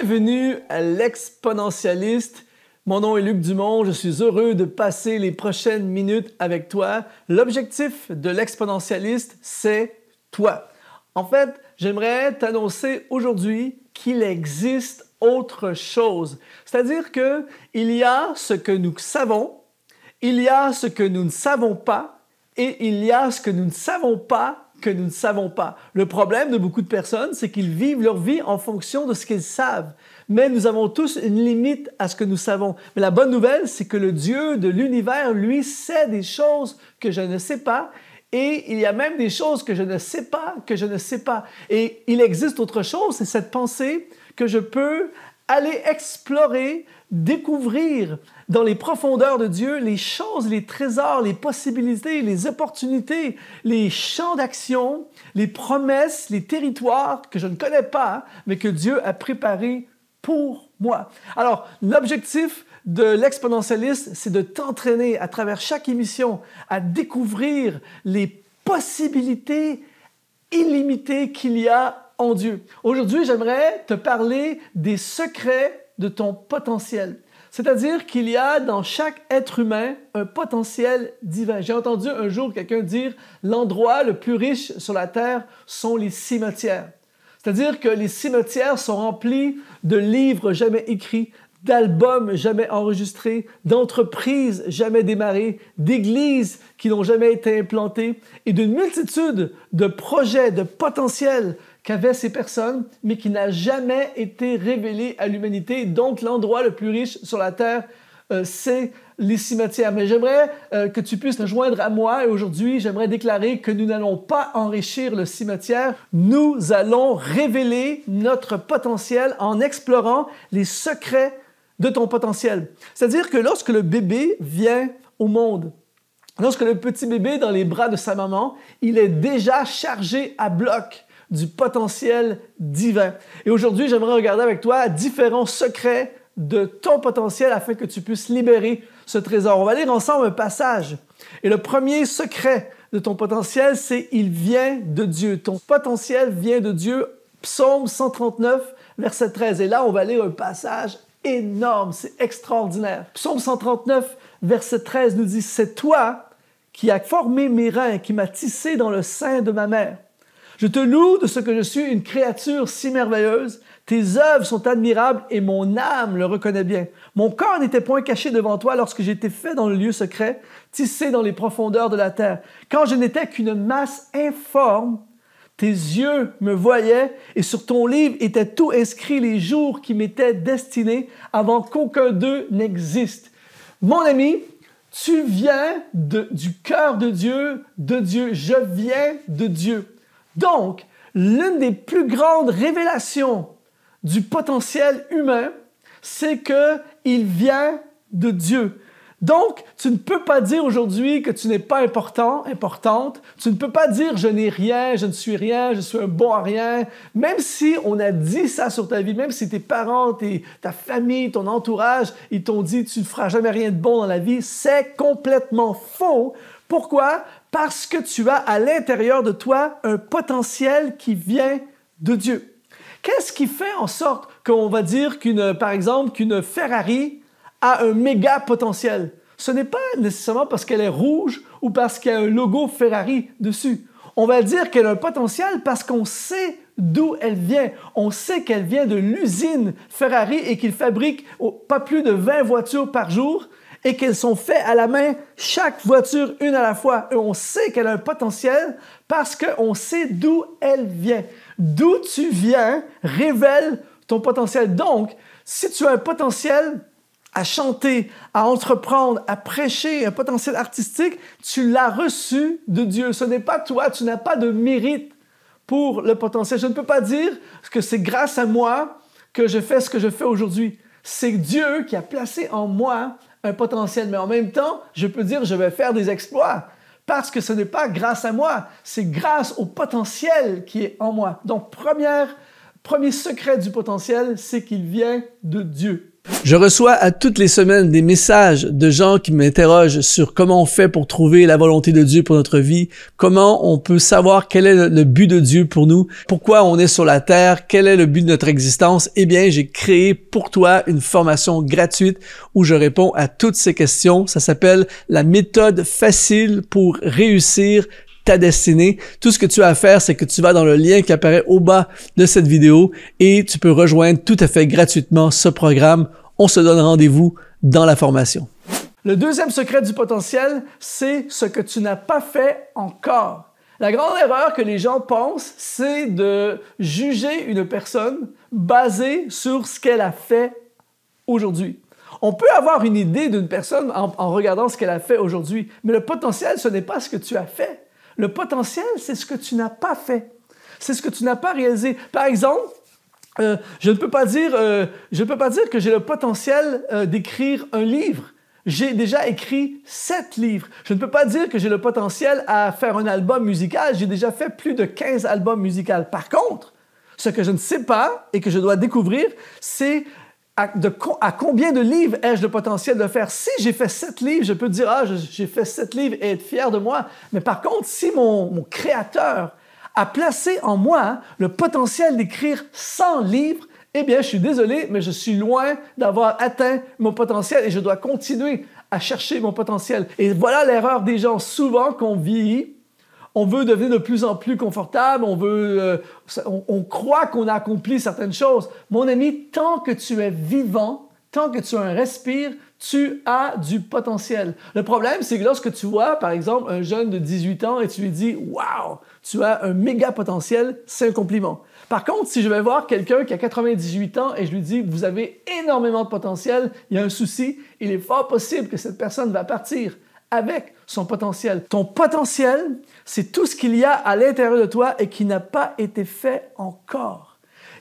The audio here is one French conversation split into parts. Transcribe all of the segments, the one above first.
Bienvenue à l'Exponentialiste. Mon nom est Luc Dumont, je suis heureux de passer les prochaines minutes avec toi. L'objectif de l'Exponentialiste, c'est toi. En fait, j'aimerais t'annoncer aujourd'hui qu'il existe autre chose. C'est-à-dire qu'il y a ce que nous savons, il y a ce que nous ne savons pas et il y a ce que nous ne savons pas que nous ne savons pas. Le problème de beaucoup de personnes, c'est qu'ils vivent leur vie en fonction de ce qu'ils savent. Mais nous avons tous une limite à ce que nous savons. Mais la bonne nouvelle, c'est que le Dieu de l'univers, lui, sait des choses que je ne sais pas. Et il y a même des choses que je ne sais pas, que je ne sais pas. Et il existe autre chose, c'est cette pensée que je peux aller explorer, découvrir dans les profondeurs de Dieu les choses, les trésors, les possibilités, les opportunités, les champs d'action, les promesses, les territoires que je ne connais pas, mais que Dieu a préparés pour moi. Alors, l'objectif de l'exponentialiste, c'est de t'entraîner à travers chaque émission à découvrir les possibilités illimitées qu'il y a en Dieu. Aujourd'hui, j'aimerais te parler des secrets de ton potentiel. C'est-à-dire qu'il y a dans chaque être humain un potentiel divin. J'ai entendu un jour quelqu'un dire « l'endroit le plus riche sur la terre sont les cimetières ». C'est-à-dire que les cimetières sont remplis de livres jamais écrits, d'albums jamais enregistrés, d'entreprises jamais démarrées, d'églises qui n'ont jamais été implantées et d'une multitude de projets, de potentiels qu'avaient ces personnes, mais qui n'a jamais été révélé à l'humanité. Donc, l'endroit le plus riche sur la terre, c'est les cimetières. Mais j'aimerais que tu puisses te joindre à moi et aujourd'hui, j'aimerais déclarer que nous n'allons pas enrichir le cimetière. Nous allons révéler notre potentiel en explorant les secrets de ton potentiel. C'est-à-dire que lorsque le bébé vient au monde, lorsque le petit bébé est dans les bras de sa maman, il est déjà chargé à bloc du potentiel divin. Et aujourd'hui, j'aimerais regarder avec toi différents secrets de ton potentiel afin que tu puisses libérer ce trésor. On va lire ensemble un passage. Et le premier secret de ton potentiel, c'est « Il vient de Dieu ». Ton potentiel vient de Dieu. Psaume 139, verset 13. Et là, on va lire un passage énorme, c'est extraordinaire. Psaume 139, verset 13 nous dit « C'est toi qui as formé mes reins, qui m'as tissé dans le sein de ma mère. Je te loue de ce que je suis une créature si merveilleuse. Tes œuvres sont admirables et mon âme le reconnaît bien. Mon corps n'était point caché devant toi lorsque j'étais fait dans le lieu secret, tissé dans les profondeurs de la terre. Quand je n'étais qu'une masse informe, tes yeux me voyaient et sur ton livre étaient tout inscrits les jours qui m'étaient destinés avant qu'aucun d'eux n'existe. » Mon ami, tu viens du cœur de Dieu, de Dieu. Je viens de Dieu. Donc, l'une des plus grandes révélations du potentiel humain, c'est qu'il vient de Dieu. Donc, tu ne peux pas dire aujourd'hui que tu n'es pas important, importante. Tu ne peux pas dire « je n'ai rien, je ne suis rien, je suis un bon à rien ». Même si on a dit ça sur ta vie, même si tes parents, ta famille, ton entourage, ils t'ont dit « tu ne feras jamais rien de bon dans la vie », c'est complètement faux. Pourquoi? Parce que tu as à l'intérieur de toi un potentiel qui vient de Dieu. Qu'est-ce qui fait en sorte qu'on va dire par exemple, qu'une Ferrari a un méga potentiel? Ce n'est pas nécessairement parce qu'elle est rouge ou parce qu'il y a un logo Ferrari dessus. On va dire qu'elle a un potentiel parce qu'on sait d'où elle vient. On sait qu'elle vient de l'usine Ferrari et qu'ils fabriquent pas plus de 20 voitures par jour et qu'elles sont faites à la main, chaque voiture une à la fois. Et on sait qu'elle a un potentiel parce qu'on sait d'où elle vient. D'où tu viens révèle ton potentiel. Donc, si tu as un potentiel à chanter, à entreprendre, à prêcher, un potentiel artistique, tu l'as reçu de Dieu. Ce n'est pas toi, tu n'as pas de mérite pour le potentiel. Je ne peux pas dire que c'est grâce à moi que je fais ce que je fais aujourd'hui. C'est Dieu qui a placé en moi un potentiel. Mais en même temps, je peux dire je vais faire des exploits parce que ce n'est pas grâce à moi, c'est grâce au potentiel qui est en moi. Donc, premier secret du potentiel, c'est qu'il vient de Dieu. Je reçois à toutes les semaines des messages de gens qui m'interrogent sur comment on fait pour trouver la volonté de Dieu pour notre vie, comment on peut savoir quel est le but de Dieu pour nous, pourquoi on est sur la terre, quel est le but de notre existence. Eh bien, j'ai créé pour toi une formation gratuite où je réponds à toutes ces questions. Ça s'appelle la méthode facile pour réussir ta destinée. Tout ce que tu as à faire, c'est que tu vas dans le lien qui apparaît au bas de cette vidéo et tu peux rejoindre tout à fait gratuitement ce programme. On se donne rendez-vous dans la formation. Le deuxième secret du potentiel, c'est ce que tu n'as pas fait encore. La grande erreur que les gens pensent, c'est de juger une personne basée sur ce qu'elle a fait aujourd'hui. On peut avoir une idée d'une personne en regardant ce qu'elle a fait aujourd'hui, mais le potentiel, ce n'est pas ce que tu as fait. Le potentiel, c'est ce que tu n'as pas fait. C'est ce que tu n'as pas réalisé. Par exemple, je ne peux pas dire que j'ai le potentiel d'écrire un livre. J'ai déjà écrit 7 livres. Je ne peux pas dire que j'ai le potentiel à faire un album musical. J'ai déjà fait plus de 15 albums musicaux. Par contre, ce que je ne sais pas et que je dois découvrir, c'est à combien de livres ai-je le potentiel de faire? Si j'ai fait 7 livres, je peux dire « Ah, j'ai fait 7 livres » et être fier de moi. Mais par contre, si mon créateur a placé en moi le potentiel d'écrire 100 livres, eh bien, je suis désolé, mais je suis loin d'avoir atteint mon potentiel et je dois continuer à chercher mon potentiel. Et voilà l'erreur des gens. Souvent, qu'on vieillit, on veut devenir de plus en plus confortable, on croit qu'on a accompli certaines choses. Mon ami, tant que tu es vivant, tant que tu as un respire, tu as du potentiel. Le problème, c'est que lorsque tu vois, par exemple, un jeune de 18 ans et tu lui dis « Wow, tu as un méga potentiel », c'est un compliment. Par contre, si je vais voir quelqu'un qui a 98 ans et je lui dis « Vous avez énormément de potentiel, il y a un souci », il est fort possible que cette personne va partir avec son potentiel. Ton potentiel, c'est tout ce qu'il y a à l'intérieur de toi et qui n'a pas été fait encore.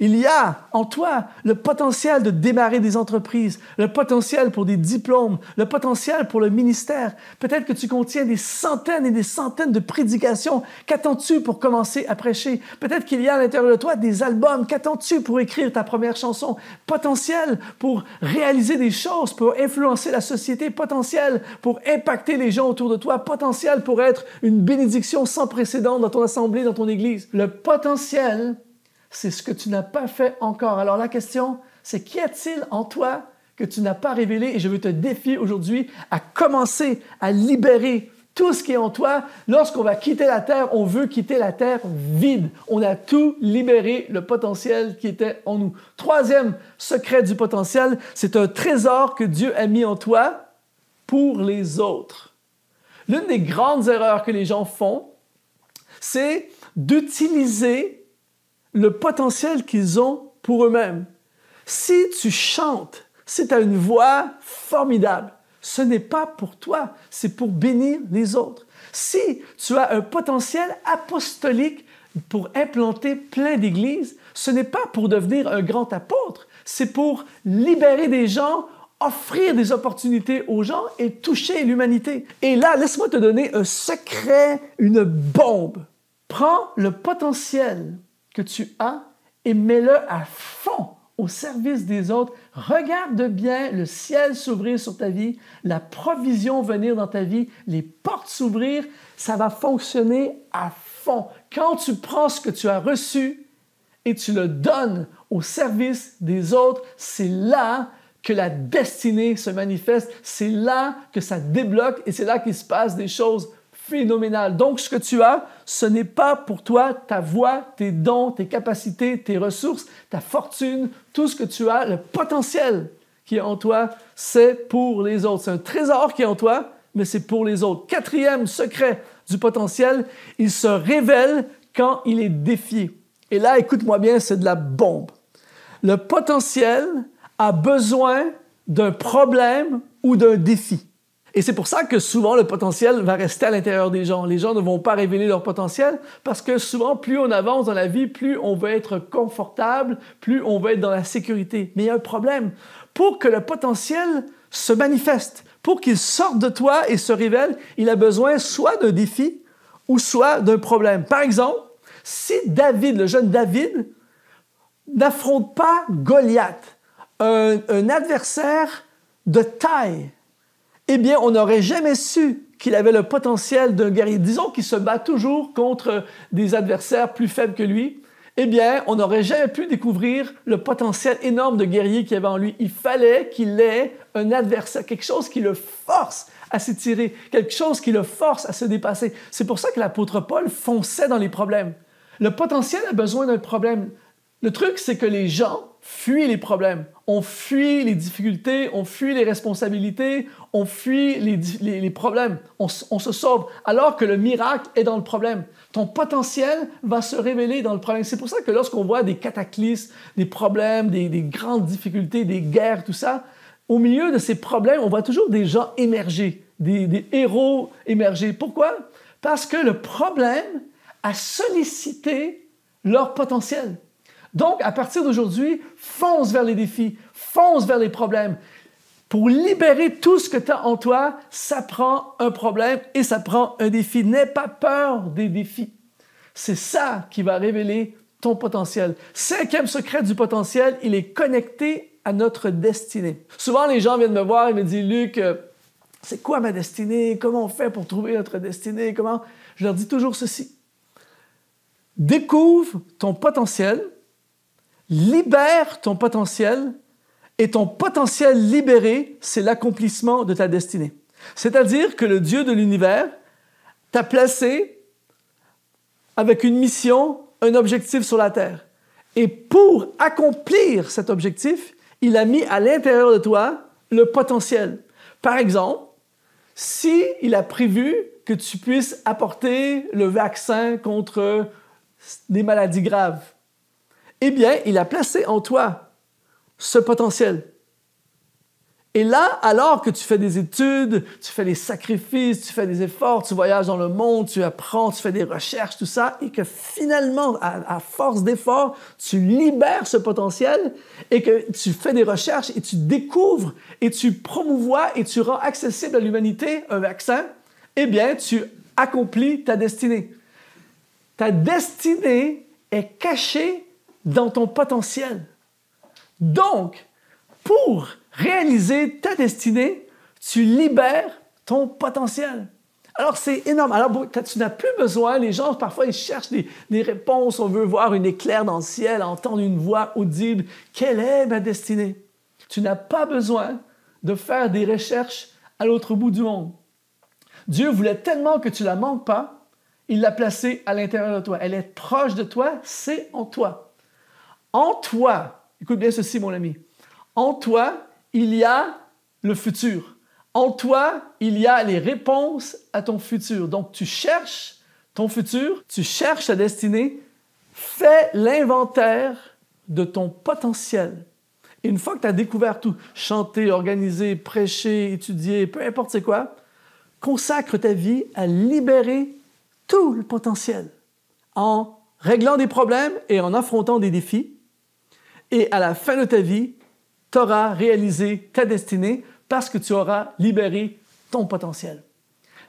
Il y a en toi le potentiel de démarrer des entreprises, le potentiel pour des diplômes, le potentiel pour le ministère. Peut-être que tu contiens des centaines et des centaines de prédications. Qu'attends-tu pour commencer à prêcher? Peut-être qu'il y a à l'intérieur de toi des albums. Qu'attends-tu pour écrire ta première chanson? Potentiel pour réaliser des choses, pour influencer la société. Potentiel pour impacter les gens autour de toi. Potentiel pour être une bénédiction sans précédent dans ton assemblée, dans ton église. Le potentiel, c'est ce que tu n'as pas fait encore. Alors la question, c'est qu'y a-t-il en toi que tu n'as pas révélé? Et je veux te défier aujourd'hui à commencer à libérer tout ce qui est en toi. Lorsqu'on va quitter la terre, on veut quitter la terre vide. On a tout libéré, le potentiel qui était en nous. Troisième secret du potentiel, c'est un trésor que Dieu a mis en toi pour les autres. L'une des grandes erreurs que les gens font, c'est d'utiliser le potentiel qu'ils ont pour eux-mêmes. Si tu chantes, si tu as une voix formidable, ce n'est pas pour toi, c'est pour bénir les autres. Si tu as un potentiel apostolique pour implanter plein d'églises, ce n'est pas pour devenir un grand apôtre, c'est pour libérer des gens, offrir des opportunités aux gens et toucher l'humanité. Et là, laisse-moi te donner un secret, une bombe. Prends le potentiel que tu as et mets-le à fond au service des autres. Regarde bien le ciel s'ouvrir sur ta vie, la provision venir dans ta vie, les portes s'ouvrir, ça va fonctionner à fond. Quand tu prends ce que tu as reçu et tu le donnes au service des autres, c'est là que la destinée se manifeste, c'est là que ça débloque et c'est là qu'il se passe des choses phénoménal. Donc, ce que tu as, ce n'est pas pour toi ta voix, tes dons, tes capacités, tes ressources, ta fortune, tout ce que tu as, le potentiel qui est en toi, c'est pour les autres. C'est un trésor qui est en toi, mais c'est pour les autres. Quatrième secret du potentiel, il se révèle quand il est défié. Et là, écoute-moi bien, c'est de la bombe. Le potentiel a besoin d'un problème ou d'un défi. Et c'est pour ça que souvent, le potentiel va rester à l'intérieur des gens. Les gens ne vont pas révéler leur potentiel parce que souvent, plus on avance dans la vie, plus on veut être confortable, plus on veut être dans la sécurité. Mais il y a un problème. Pour que le potentiel se manifeste, pour qu'il sorte de toi et se révèle, il a besoin soit d'un défi ou soit d'un problème. Par exemple, si David, le jeune David, n'affronte pas Goliath, un adversaire de taille, eh bien, on n'aurait jamais su qu'il avait le potentiel d'un guerrier. Disons qu'il se bat toujours contre des adversaires plus faibles que lui. Eh bien, on n'aurait jamais pu découvrir le potentiel énorme de guerrier qu'il y avait en lui. Il fallait qu'il ait un adversaire, quelque chose qui le force à s'étirer, quelque chose qui le force à se dépasser. C'est pour ça que l'apôtre Paul fonçait dans les problèmes. Le potentiel a besoin d'un problème. Le truc, c'est que les gens fuient les problèmes. On fuit les difficultés, on fuit les responsabilités, on fuit les problèmes. On se sauve, alors que le miracle est dans le problème. Ton potentiel va se révéler dans le problème. C'est pour ça que lorsqu'on voit des cataclysmes, des problèmes, des grandes difficultés, des guerres, tout ça, au milieu de ces problèmes, on voit toujours des gens émerger, des héros émerger. Pourquoi? Parce que le problème a sollicité leur potentiel. Donc, à partir d'aujourd'hui, fonce vers les défis, fonce vers les problèmes. Pour libérer tout ce que tu as en toi, ça prend un problème et ça prend un défi. N'aie pas peur des défis. C'est ça qui va révéler ton potentiel. Cinquième secret du potentiel, il est connecté à notre destinée. Souvent, les gens viennent me voir et me disent « Luc, c'est quoi ma destinée? Comment on fait pour trouver notre destinée? Comment? » Je leur dis toujours ceci. Découvre ton potentiel, libère ton potentiel, et ton potentiel libéré, c'est l'accomplissement de ta destinée. C'est-à-dire que le Dieu de l'univers t'a placé avec une mission, un objectif sur la terre. Et pour accomplir cet objectif, il a mis à l'intérieur de toi le potentiel. Par exemple, s'il a prévu que tu puisses apporter le vaccin contre des maladies graves, eh bien, il a placé en toi ce potentiel. Et là, alors que tu fais des études, tu fais des sacrifices, tu fais des efforts, tu voyages dans le monde, tu apprends, tu fais des recherches, tout ça, et que finalement, à force d'efforts, tu libères ce potentiel et que tu fais des recherches et tu découvres et tu promouvois et tu rends accessible à l'humanité un vaccin, eh bien, tu accomplis ta destinée. Ta destinée est cachée dans ton potentiel. Donc, pour réaliser ta destinée, tu libères ton potentiel. Alors, c'est énorme. Alors, tu n'as plus besoin, les gens, parfois, ils cherchent des réponses. On veut voir une éclair dans le ciel, entendre une voix audible. Quelle est ma destinée? Tu n'as pas besoin de faire des recherches à l'autre bout du monde. Dieu voulait tellement que tu ne la manques pas, il l'a placée à l'intérieur de toi. Elle est proche de toi, c'est en toi. En toi, écoute bien ceci, mon ami, en toi, il y a le futur. En toi, il y a les réponses à ton futur. Donc, tu cherches ton futur, tu cherches ta destinée, fais l'inventaire de ton potentiel. Et une fois que tu as découvert tout, chanter, organiser, prêcher, étudier, peu importe c'est quoi, consacre ta vie à libérer tout le potentiel en réglant des problèmes et en affrontant des défis. Et à la fin de ta vie, tu auras réalisé ta destinée parce que tu auras libéré ton potentiel.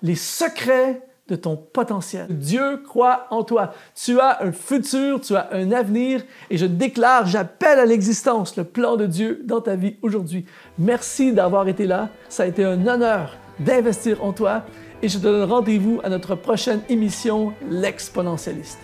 Les secrets de ton potentiel. Dieu croit en toi. Tu as un futur, tu as un avenir et je déclare, j'appelle à l'existence le plan de Dieu dans ta vie aujourd'hui. Merci d'avoir été là. Ça a été un honneur d'investir en toi et je te donne rendez-vous à notre prochaine émission, l'Exponentialiste.